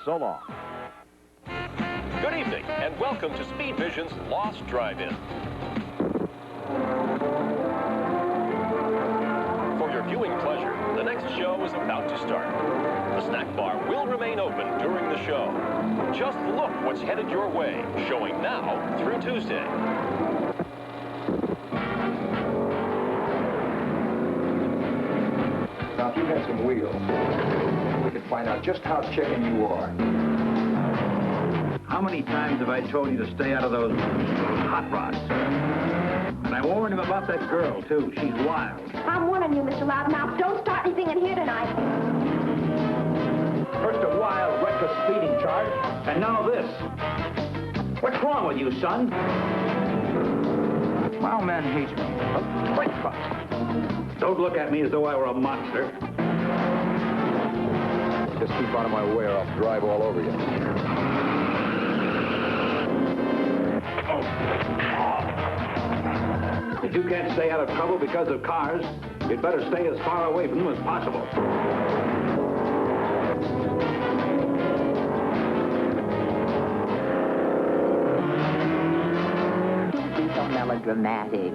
So long. Good evening, and welcome to Speedvision's Lost Drive-In. For your viewing pleasure, the next show is about to start. The snack bar will remain open during the show. Just look what's headed your way, showing now through Tuesday. Now, if you had some wheels, we could find out just how chicken you are. How many times have I told you to stay out of those hot rods? And I warned him about that girl, too. She's wild. I'm warning you, Mr. Loudmouth. Don't start anything in here tonight. First a wild, reckless speeding charge, and now this. What's wrong with you, son? My old man hates me. A great fuck. Don't look at me as though I were a monster. Just keep out of my way or I'll drive all over you. If you can't stay out of trouble because of cars, you'd better stay as far away from them as possible. Don't be so melodramatic.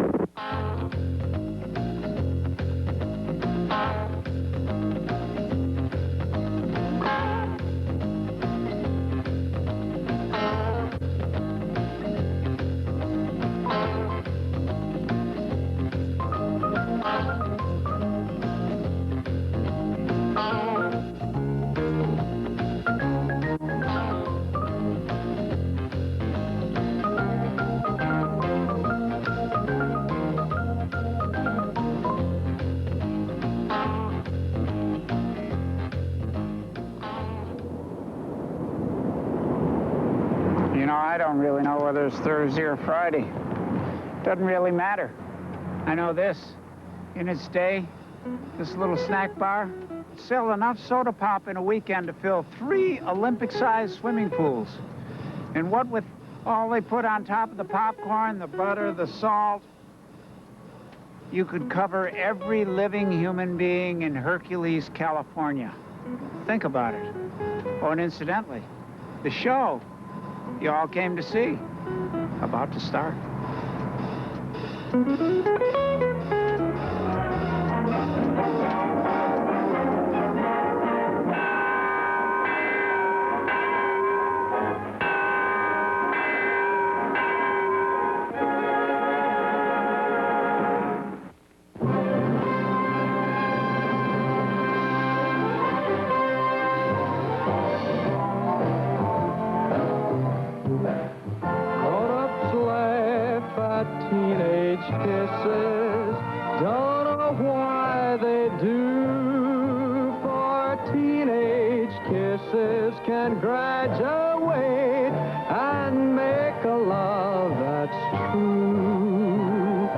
You know, I don't really know whether it's Thursday or Friday. Doesn't really matter. I know this. In its day, this little snack bar sold enough soda pop in a weekend to fill 3 Olympic-sized swimming pools. And what with all they put on top of the popcorn, the butter, the salt, you could cover every living human being in Hercules, California. Think about it. Oh, and incidentally, the show you all came to see, about to start. Teenage kisses, don't know why they do, for teenage kisses can graduate and make a love that's true.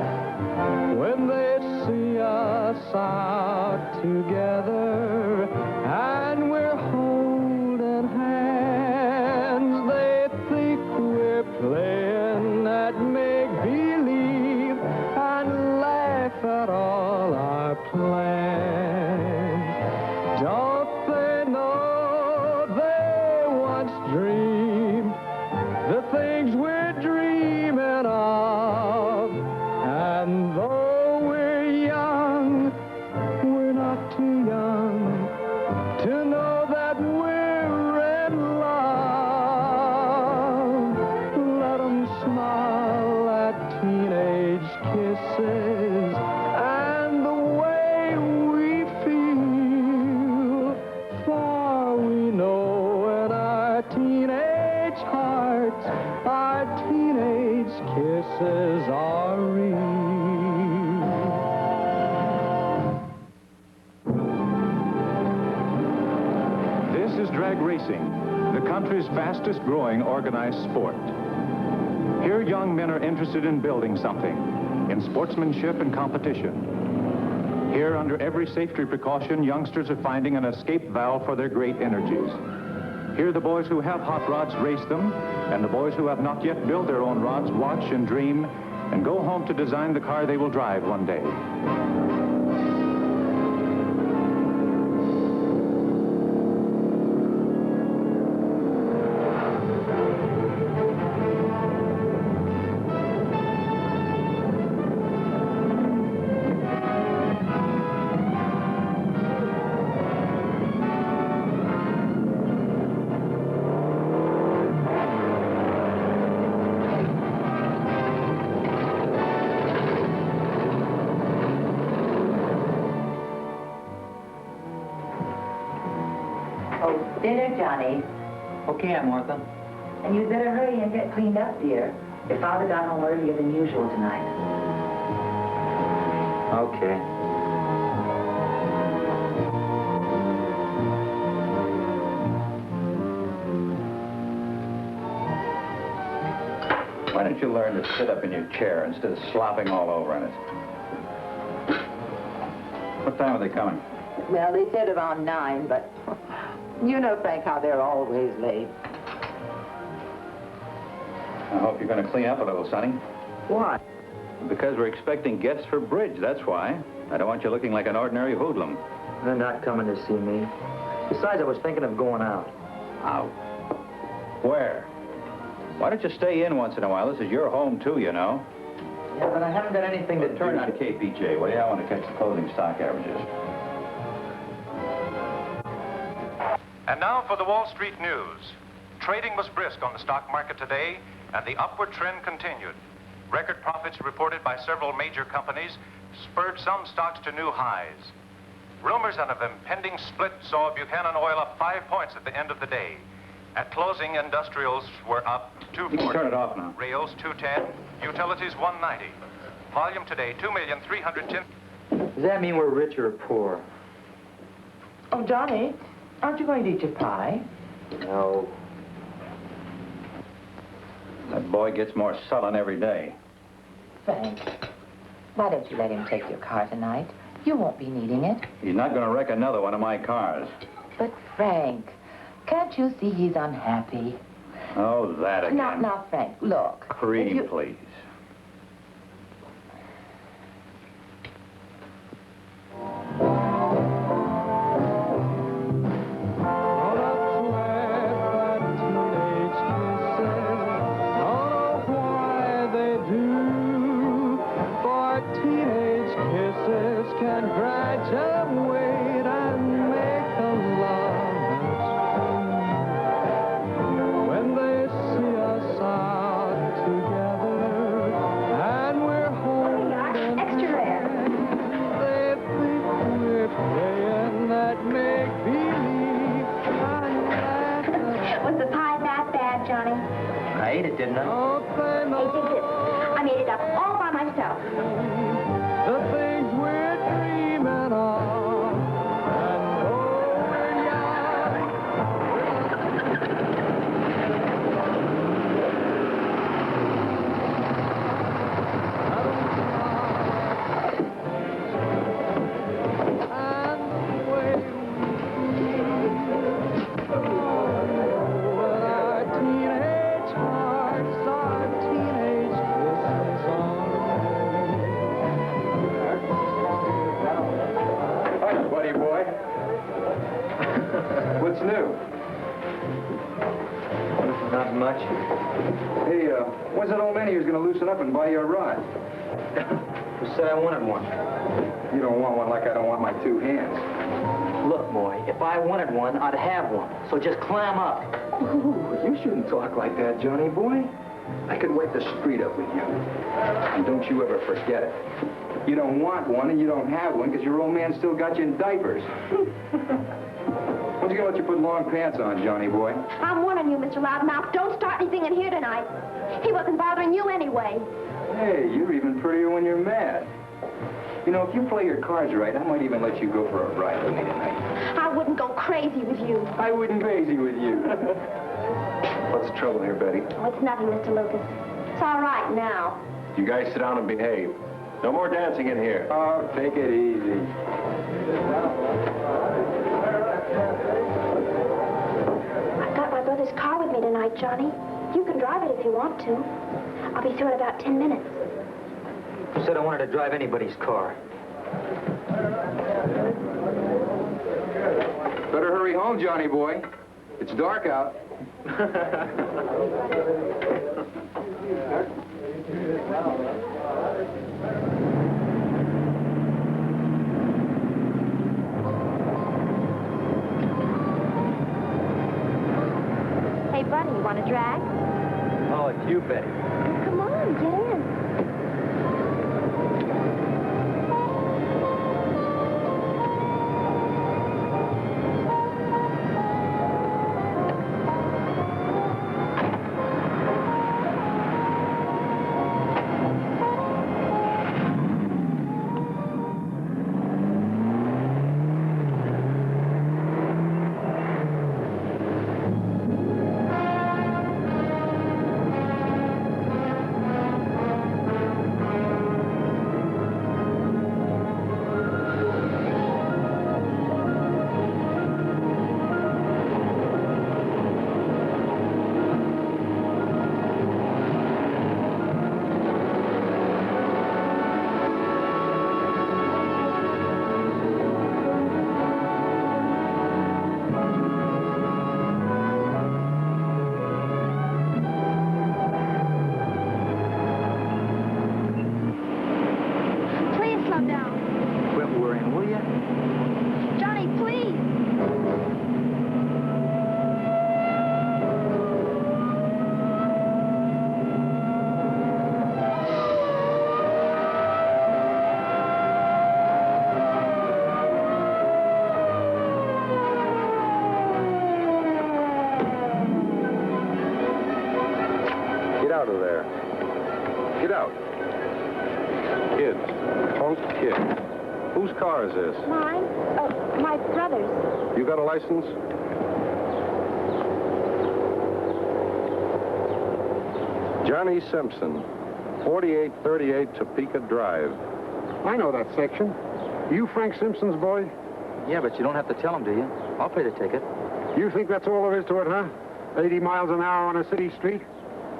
When they see us out together and we're holding hands, they think we're playing at make-believe and laugh at all our plans. Don't they know they once dreamed the things we're dreaming of? And though we're young, we're not too young to know that we're in love. Let 'em smile at teenage kisses and the way we feel, for we know in our teenage hearts our teenage kisses are real. This is drag racing, the country's fastest growing organized sport. Here, young men are interested in building something, in sportsmanship and competition. Here, under every safety precaution, youngsters are finding an escape valve for their great energies. Here, the boys who have hot rods race them, and the boys who have not yet built their own rods watch and dream and go home to design the car they will drive one day. Dinner, Johnny. Okay, Aunt Martha. And you'd better hurry and get cleaned up, dear. Your father got home earlier than usual tonight. Okay. Why don't you learn to sit up in your chair instead of slopping all over in it? What time are they coming? Well, they said around 9, but you know, Frank, how they're always late. I hope you're going to clean up a little, Sonny. Why? Because we're expecting guests for bridge, that's why. I don't want you looking like an ordinary hoodlum. They're not coming to see me. Besides, I was thinking of going out. Out? Where? Why don't you stay in once in a while? This is your home, too, you know. Yeah, but I haven't got anything to Turn on KPJ, will you? I want to catch the closing stock averages. And now for the Wall Street news. Trading was brisk on the stock market today, and the upward trend continued. Record profits reported by several major companies spurred some stocks to new highs. Rumors of an impending split saw Buchanan Oil up 5 points at the end of the day. At closing, industrials were up 240. You can turn it off now. Rails 210, utilities 190. Volume today 2,310,000. Does that mean we're rich or poor? Oh, Johnny, aren't you going to eat your pie? No. That boy gets more sullen every day. Frank, why don't you let him take your car tonight? You won't be needing it. He's not going to wreck another one of my cars. But, Frank, can't you see he's unhappy? Oh, that again. Now, Frank, look. Cream, please. Was the pie that bad, Johnny? I ate it, didn't I? Hey, dig this. I made it up all by myself. The things we're dreaming of and going What's new? Not much. Hey, when's that old man who's going to loosen up and buy you a rod? Who said I wanted one? You don't want one like I don't want my two hands. Look, boy, if I wanted one, I'd have one. So just climb up. Ooh, you shouldn't talk like that, Johnny boy. I could wipe the street up with you. And don't you ever forget it. You don't want one and you don't have one because your old man still got you in diapers. When's he gonna let you put long pants on, Johnny boy? I'm warning you, Mr. Loudmouth. Don't start anything in here tonight. He wasn't bothering you anyway. Hey, you're even prettier when you're mad. You know, if you play your cards right, I might even let you go for a ride with me tonight. I wouldn't go crazy with you. I wouldn't crazy with you. What's the trouble here, Betty? Oh, it's nothing, Mr. Lucas. It's all right now. You guys sit down and behave. No more dancing in here. Oh, take it easy. I've got my brother's car with me tonight, Johnny. You can drive it if you want to. I'll be through in about 10 minutes. Who said I wanted to drive anybody's car? Better hurry home, Johnny boy. It's dark out. Hey, buddy, you want to drag? Oh, it's you, Betty. Come on, get in. out of there. Get out. Kids. Punk kids. Whose car is this? Mine? My brother's. You got a license? Johnny Simpson, 4838 Topeka Drive. I know that section. You Frank Simpson's boy? Yeah, but you don't have to tell him, do you? I'll pay the ticket. You think that's all there is to it, huh? 80 miles an hour on a city street?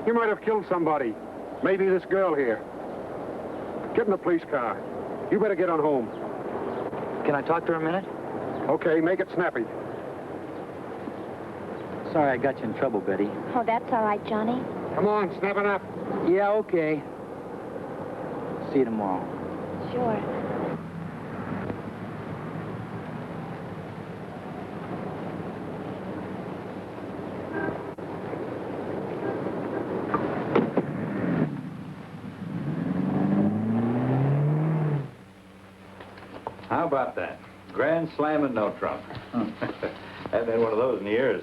You might have killed somebody. Maybe this girl here. Get in the police car. You better get on home. Can I talk to her a minute? Okay, make it snappy. Sorry I got you in trouble, Betty. Oh, that's all right, Johnny. Come on, snap it up. Yeah, okay. See you tomorrow. Sure. How about that? Grand slam and no trump. Haven't had one of those in years.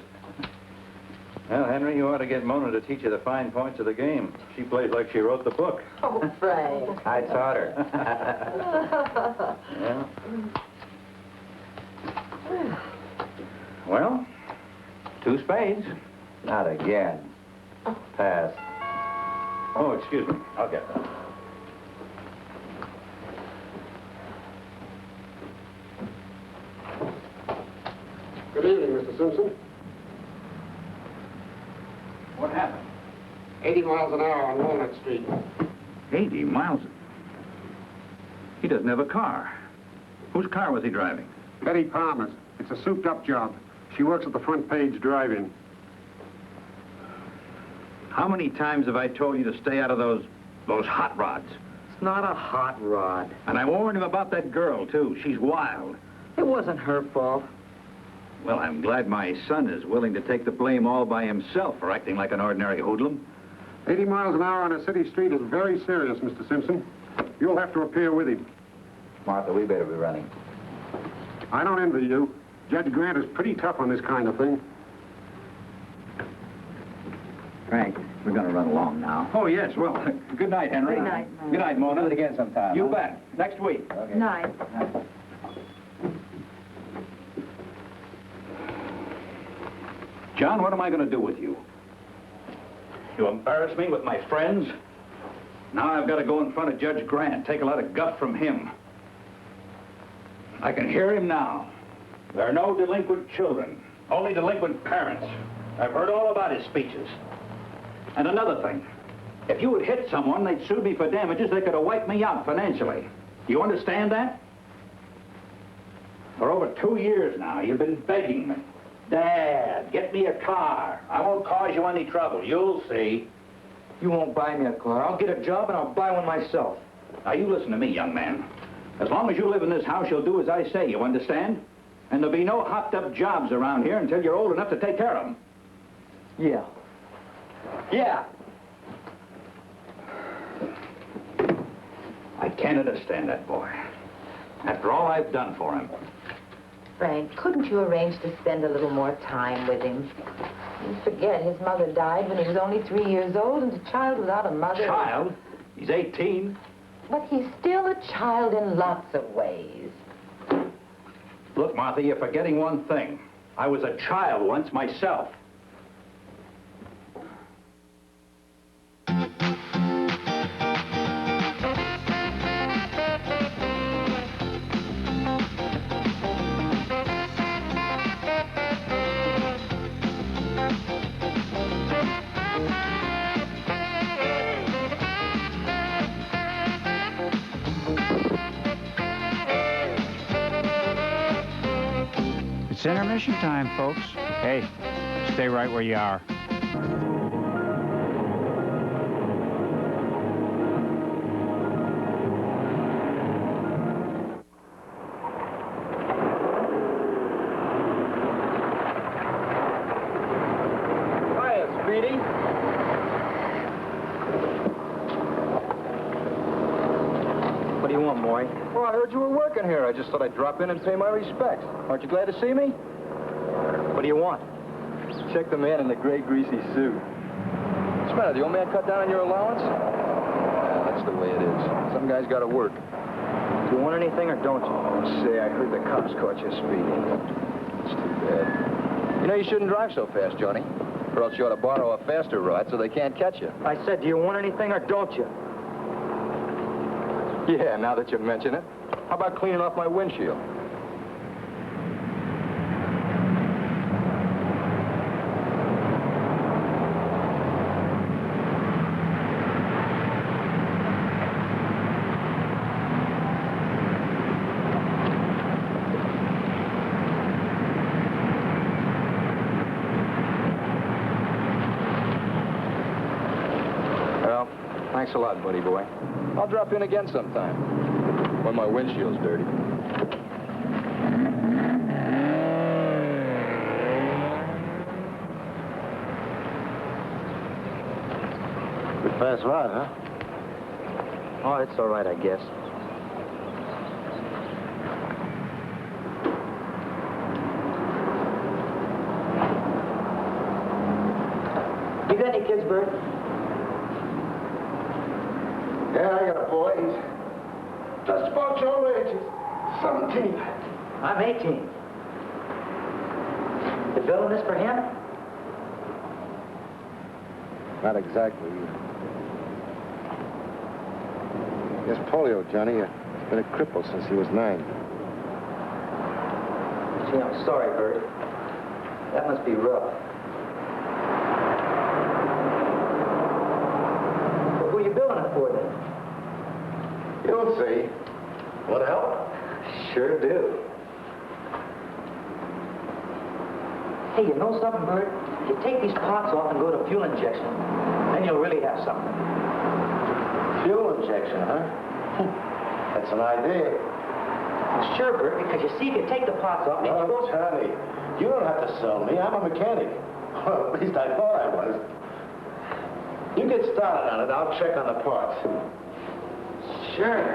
Well, Henry, you ought to get Mona to teach you the fine points of the game. She plays like she wrote the book. Oh, Frank. I taught her. Yeah. Well, 2 spades. Not again. Pass. Oh, excuse me. I'll get that. Good evening, Mr. Simpson. What happened? 80 miles an hour on Walnut Street. 80 miles? He doesn't have a car. Whose car was he driving? Betty Palmer's. It's a souped-up job. She works at the front page drive-in. How many times have I told you to stay out of those hot rods? It's not a hot rod. And I warned him about that girl, too. She's wild. It wasn't her fault. Well, I'm glad my son is willing to take the blame all by himself for acting like an ordinary hoodlum. 80 miles an hour on a city street is very serious, Mr. Simpson. You'll have to appear with him. Martha, we better be running. I don't envy you. Judge Grant is pretty tough on this kind of thing. Frank, we're going to run along now. Oh, yes. Well, good night, Henry. Good night, Mona. Good night, Mona. Do it again sometime. You huh? bet. Next week. Okay. Night. John, what am I going to do with you? You embarrass me with my friends? Now I've got to go in front of Judge Grant, take a lot of guff from him. I can hear him now. There are no delinquent children, only delinquent parents. I've heard all about his speeches. And another thing, if you had hit someone, they'd sue me for damages. They could have wiped me out financially. You understand that? For over 2 years now, you've been begging me. Dad, get me a car. I won't cause you any trouble. You'll see. You won't buy me a car. I'll get a job and I'll buy one myself. Now, you listen to me, young man. As long as you live in this house, you'll do as I say, you understand? And there'll be no hopped-up jobs around here until you're old enough to take care of them. Yeah. Yeah. I can't understand that boy. After all I've done for him. Frank, couldn't you arrange to spend a little more time with him? You forget his mother died when he was only 3 years old, and a child without a mother... Child? He's 18. But he's still a child in lots of ways. Look, Martha, you're forgetting one thing. I was a child once myself. It's intermission time, folks. Hey, stay right where you are. Hiya, Speedy. What do you want, Maury? Well, I heard you were working here. I just thought I'd drop in and pay my respects. Aren't you glad to see me? What do you want? Check the man in the gray, greasy suit. What's the matter? The old man cut down on your allowance? Yeah, that's the way it is. Some guys got to work. Do you want anything or don't you? Say, I heard the cops caught you speeding. It's too bad. You know you shouldn't drive so fast, Johnny. Or else you ought to borrow a faster rod so they can't catch you. I said, do you want anything or don't you? Yeah, now that you mention it. How about cleaning off my windshield? Well, thanks a lot, buddy boy. I'll drop in again sometime. When my windshield's dirty. Good fast ride, huh? Oh, it's all right, I guess. You got any kids, Bert? Yeah, I got a boy. He's just about your age. He's 17. I'm 18. You building this for him? Not exactly. He has polio, Johnny. He's been a cripple since he was 9. Gee, I'm sorry, Bert. That must be rough. Well, who are you building it for, then? You'll see. Want to help? Sure do. Hey, you know something, Bert? You take these pots off and go to fuel injection, then you'll really have something. Fuel injection, huh? That's an idea. Sure, Bert, because you see, if you take the pots off, and you go... Charlie, you don't have to sell me. I'm a mechanic. Well, at least I thought I was. You get started on it. I'll check on the parts. Sure.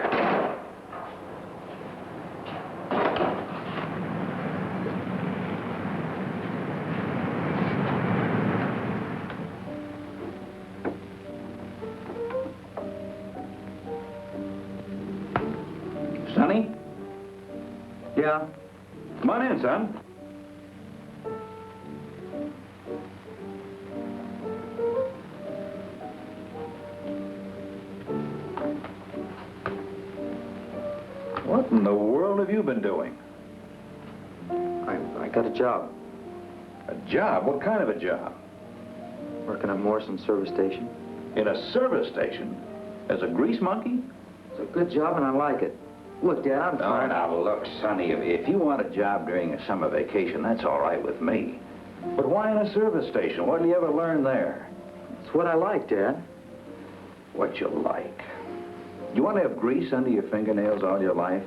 Sonny? Yeah? Come on in, son. What in the world have you been doing? I got a job. A job? What kind of a job? Working at Morrison's service station. In a service station? As a grease monkey? It's a good job, and I like it. Look, Dad, I'm fine. Now, look, Sonny, if you want a job during a summer vacation, that's all right with me. But why in a service station? What did you ever learn there? It's what I like, Dad. What you like? You want to have grease under your fingernails all your life?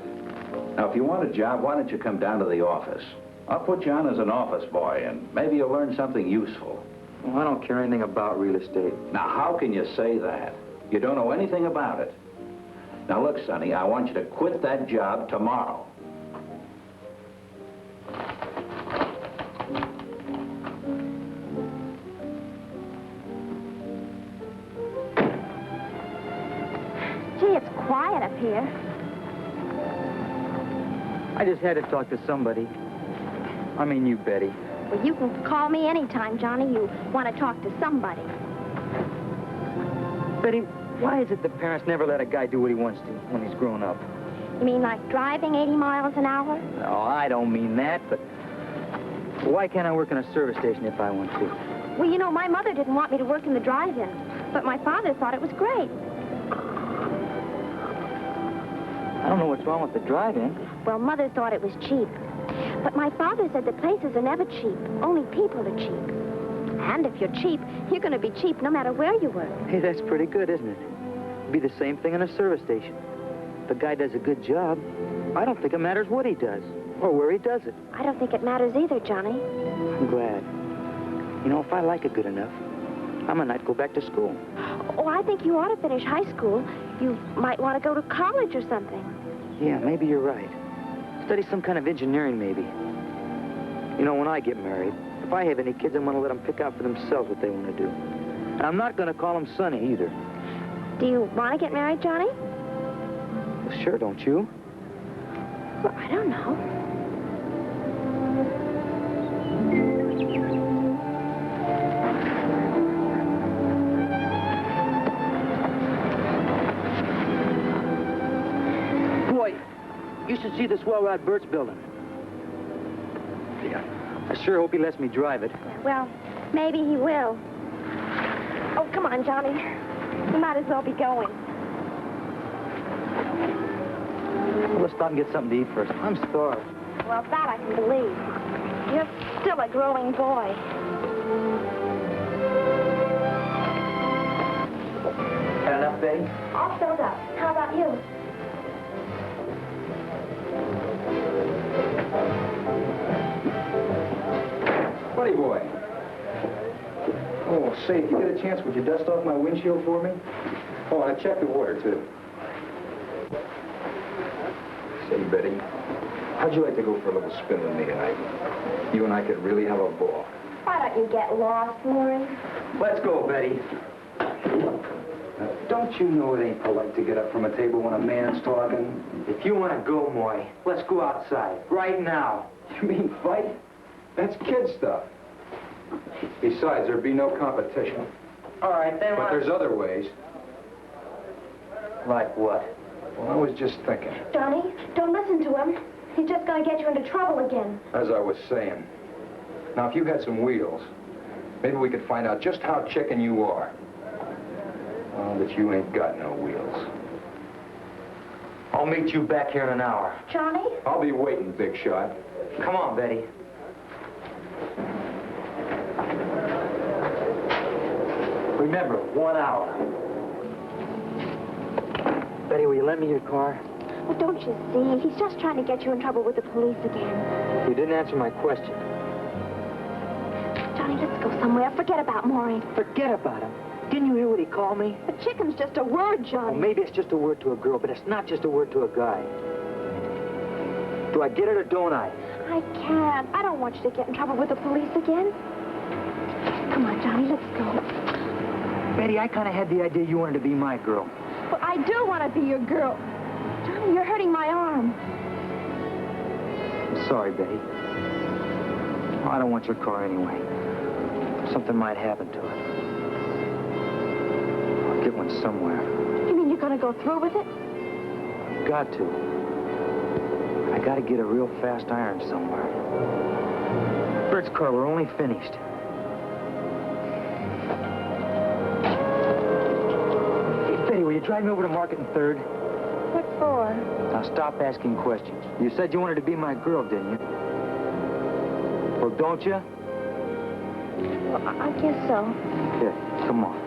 Now, if you want a job, why don't you come down to the office? I'll put you on as an office boy, and maybe you'll learn something useful. Well, I don't care anything about real estate. Now, how can you say that? You don't know anything about it. Now, look, Sonny, I want you to quit that job tomorrow. Gee, it's quiet up here. I just had to talk to somebody. I mean you, Betty. Well, you can call me anytime, Johnny. You want to talk to somebody. Betty, why is it that parents never let a guy do what he wants to when he's grown up? You mean like driving 80 miles an hour? No, I don't mean that, but why can't I work in a service station if I want to? Well, you know, my mother didn't want me to work in the drive-in, but my father thought it was great. I don't know what's wrong with the drive-in. Well, Mother thought it was cheap. But my father said the places are never cheap. Only people are cheap. And if you're cheap, you're going to be cheap no matter where you work. Hey, that's pretty good, isn't it? It'd be the same thing in a service station. If a guy does a good job, I don't think it matters what he does or where he does it. I don't think it matters either, Johnny. I'm glad. You know, if I like it good enough, I might go back to school. Oh, I think you ought to finish high school. You might want to go to college or something. Yeah, maybe you're right. Study some kind of engineering, maybe. You know, when I get married, if I have any kids, I'm going to let them pick out for themselves what they want to do. And I'm not going to call him Sonny either. Do you want to get married, Johnny? Well, sure, don't you? Well, I don't know. Boy, you should see the swell rod Bert's building. Yeah. I sure hope he lets me drive it. Well, maybe he will. Oh, come on, Johnny. You might as well be going. Well, let's stop and get something to eat first. I'm starved. Well, that I can believe. You're still a growing boy. Had enough, Betty? All filled up. How about you? Buddy boy. Oh, say, if you get a chance, would you dust off my windshield for me? Oh, and I check the water, too. Say, Betty, how'd you like to go for a little spin with me tonight? You and I could really have a ball. Why don't you get lost, Maury? Let's go, Betty. Don't you know it ain't polite to get up from a table when a man's talking? If you want to go, Moy, let's go outside. Right now. You mean fight? That's kid stuff. Besides, there'd be no competition. All right, then. But there's other ways. Like what? Well, I was just thinking. Johnny, don't listen to him. He's just going to get you into trouble again. As I was saying. Now, if you had some wheels, maybe we could find out just how chicken you are. Oh, but you ain't got no wheels. I'll meet you back here in an hour. Johnny? I'll be waiting, big shot. Come on, Betty. Remember, 1 hour. Betty, will you lend me your car? Well, don't you see? He's just trying to get you in trouble with the police again. You didn't answer my question. Johnny, let's go somewhere. Forget about Maury. Forget about him. Didn't you hear what he called me? A chicken's just a word, Johnny. Well, maybe it's just a word to a girl, but it's not just a word to a guy. Do I get it or don't I? I can't. I don't want you to get in trouble with the police again. Come on, Johnny, let's go. Betty, I kind of had the idea you wanted to be my girl. Well, I do want to be your girl. Johnny, you're hurting my arm. I'm sorry, Betty. I don't want your car anyway. Something might happen to it. I'll get one somewhere. You mean you're going to go through with it? I've got to. I got to get a real fast iron somewhere. Bert's car, we're only finished. Hey, Betty, will you drive me over to Market and 3rd? What for? Now, stop asking questions. You said you wanted to be my girl, didn't you? Well, don't you? Well, I guess so. Here, come on.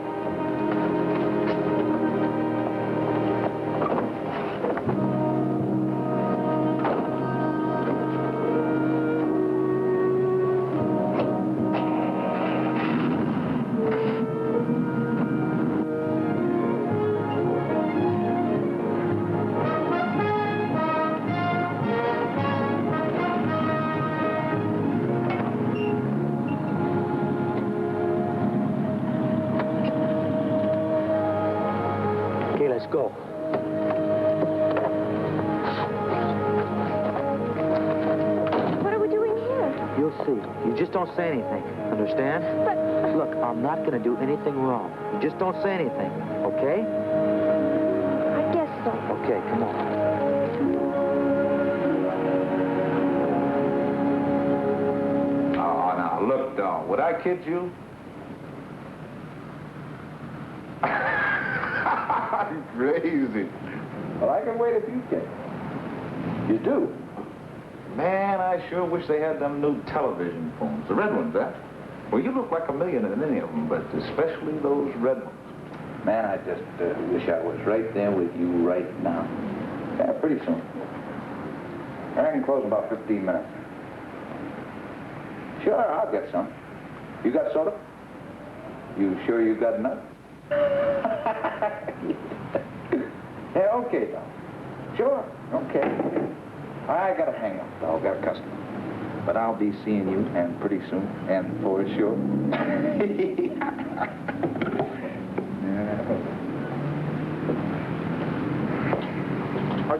Let's go. What are we doing here? You'll see. You just don't say anything. Understand? But... Look, I'm not going to do anything wrong. You just don't say anything, okay? I guess so. Okay, come on. Oh, now, look, Dern. Would I kid you? Crazy. Well, I can wait if you can. You do? Man, I sure wish they had them new television phones. The red ones, huh? Well, you look like a million in any of them, but especially those red ones. Man, I just wish I was right there with you right now. Yeah, pretty soon. I can close in about 15 minutes. Sure, I'll get some. You got soda? You sure you got enough? Yeah, okay, though. Sure, okay. I gotta hang up, though. Got a customer. But I'll be seeing you, and pretty soon, and for sure.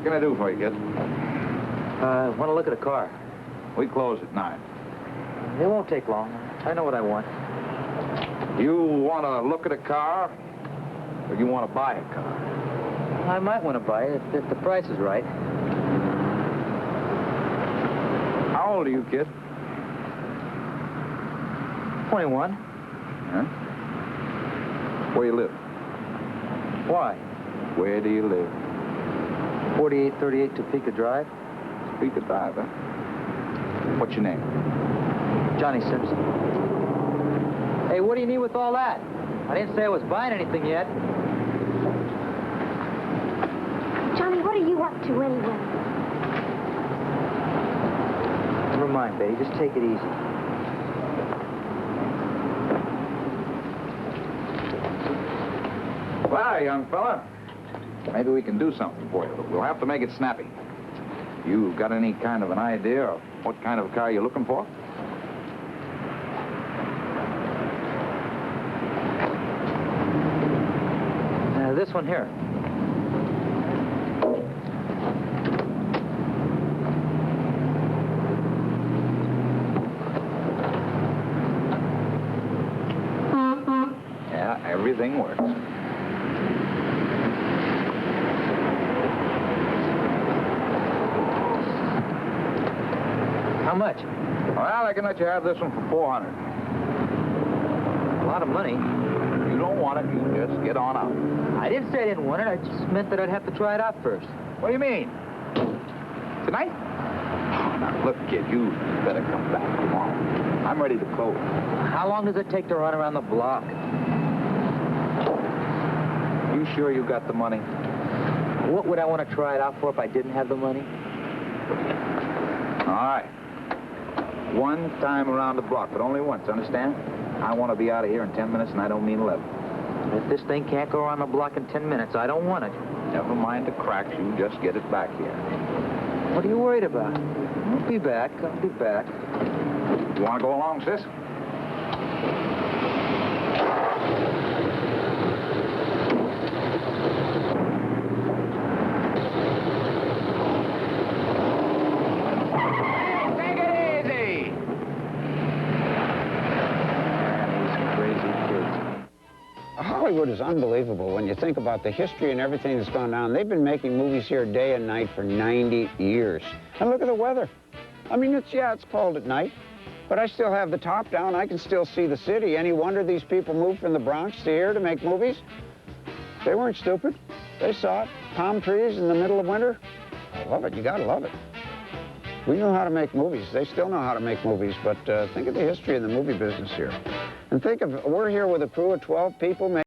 What can I do for you, kid? I want to look at a car. We close at 9. It won't take long. I know what I want. You want to look at a car, or you want to buy a car? I might want to buy it if the price is right. How old are you, kid? 21. Huh? Where you live? Why? Where do you live? 4838 Topeka Drive. Topeka Drive, huh? What's your name? Johnny Simpson. Hey, what do you need with all that? I didn't say I was buying anything yet. Johnny, what are you up to anyway? Never mind, Betty. Just take it easy. Well, young fella, maybe we can do something for you, but we'll have to make it snappy. You got any kind of an idea of what kind of car you're looking for? This one here. Yeah, everything works. How much? Well, I can let you have this one for $400. A lot of money. You don't want it, you just get on out. I didn't say I didn't want it. I just meant that I'd have to try it out first. What do you mean? Tonight? Oh, now, look, kid, you better come back tomorrow. I'm ready to close. How long does it take to run around the block? You sure you got the money? What would I want to try it out for if I didn't have the money? All right. One time around the block, but only once, understand? I want to be out of here in 10 minutes, and I don't mean 11. If this thing can't go around the block in 10 minutes, I don't want it. Never mind the cracks, you just get it back here. What are you worried about? I'll be back. I'll be back. You want to go along, sis? Take it easy! These crazy kids. Hollywood is unbelievable when you think about the history and everything that's gone on. They've been making movies here day and night for 90 years. And look at the weather. I mean, it's cold at night, but I still have the top down. I can still see the city. Any wonder these people moved from the Bronx to here to make movies? They weren't stupid. They saw it. Palm trees in the middle of winter. I love it. You gotta love it. We knew how to make movies. They still know how to make movies, but think of the history of the movie business here. And think of, we're here with a crew of 12 people.